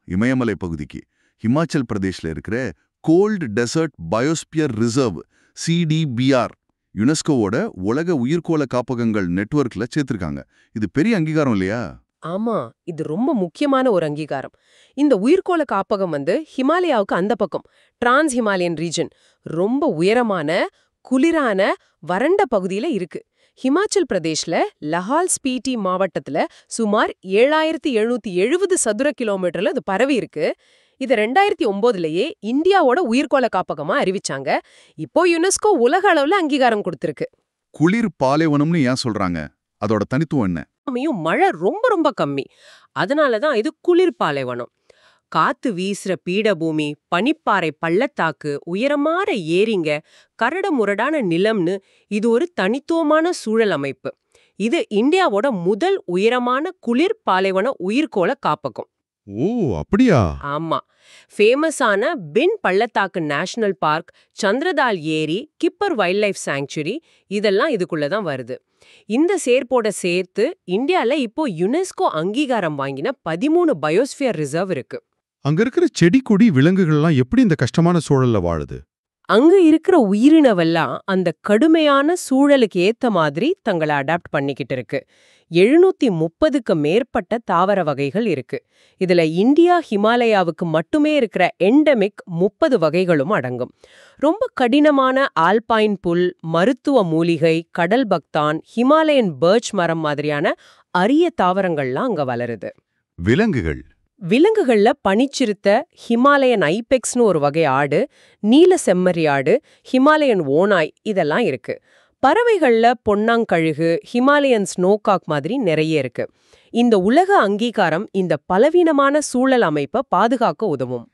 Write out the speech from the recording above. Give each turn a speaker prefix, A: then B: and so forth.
A: இமயமலை பகுதிக்கு. ஹிமாச்சல் பிரதேஷ்ல இருக்கிற cold desert biosphere reserve CDBR யுனெஸ்கோவோட உலக உயிர்க்கோள காப்பகங்கள் நெட்வொர்க்ல சேர்த்திருக்காங்க. இது பெரிய அங்கீகாரம் இல்லையா?
B: ஆமா, இது ரொம்ப முக்கியமான ஒரு அங்கீகாரம். இந்த உயிர்க்கோள காப்பகம் ஹிமாலயாவுக்கு அந்த பக்கம் டிரான்ஸ் ஹிமாலயன் ரீஜன் ரொம்ப உயரமான குளிரான வறண்ட பகுதியில இருக்கு. ஹிமாச்சல் பிரதேஷ்ல லஹால் ஸ்பீட்டி மாவட்டத்துல சுமார் 7770 சதுர கிலோமீட்டர்ல இது பரவி இருக்கு. இது 2009லயே இந்தியாவோட உயிர்க்கோள காப்பகமா அறிவிச்சாங்க. இப்போ யுனெஸ்கோ உலக அளவுல அங்கீகாரம் கொடுத்திருக்கு.
A: குளிர் பாலைவனம்னு ஏன் சொல்றாங்க? அதோட தனித்துவம் என்ன?
B: மழை ரொம்ப ரொம்ப கம்மி. அதனாலதான் இது குளிர் பாலைவனம். காத்து வீசுற பீடபூமி, பனிப்பாறை பள்ளத்தாக்கு, உயரமான ஏரிங்க, கரடு முரடான நிலம்னு இது ஒரு தனித்துவமான சூழல் அமைப்பு. இது இந்தியாவோட முதல் உயரமான குளிர் பாலைவன உயிர்க்கோள காப்பகம்.
A: ஓ, அப்படியா?
B: ஆமா. ஃபேமஸான பின் பள்ளத்தாக்கு நேஷனல் பார்க், சந்திரதால் ஏரி, கிப்பர் வைல்ட் லைஃப் சாங்சுரி இதெல்லாம் இதுக்குள்ளதான் வருது. இந்த சேர்ப்போட சேர்த்து இந்தியால இப்போ யுனெஸ்கோ அங்கீகாரம் வாங்கின 13 பயோஸ்பியர் ரிசர்வ் இருக்கு.
A: அங்க இருக்கிற செடி கொடி விலங்குகள்லாம் எப்படி இந்த கஷ்டமான சூழல்ல வாழுது?
B: அங்க இருக்கிற உயிரினவெல்லாம் அந்த கடுமையான சூழலுக்கு ஏத்த மாதிரி தங்களை அடாப்ட் பண்ணிக்கிட்டு இருக்கு. 730க்கு மேற்பட்ட தாவர வகைகள் இருக்கு. இதுல இந்தியா ஹிமாலயாவுக்கு மட்டுமே இருக்கிற எண்டமிக் 30 வகைகளும் அடங்கும். ரொம்ப கடினமான ஆல்பைன் புல், மருத்துவ மூலிகை, கடல் பக்தான், ஹிமாலயன் பர்ச் மரம் மாதிரியான அரிய தாவரங்கள்லாம் அங்க வளருது. விலங்குகள்ல பனிச்சிறுத்தை, ஹிமாலயன் ஐபெக்ஸ்னு ஒரு வகை ஆடு, நீல செம்மறி ஆடு, ஹிமாலயன் ஓநாய் இதெல்லாம் இருக்கு. பறவைகள்ல பொன்னாங்கழுகு, ஹிமாலயன் ஸ்னோகாக் மாதிரி நிறைய இருக்கு. இந்த உலக அங்கீகாரம் இந்த பலவீனமான சூழல் அமைப்பை பாதுகாக்க உதவும்.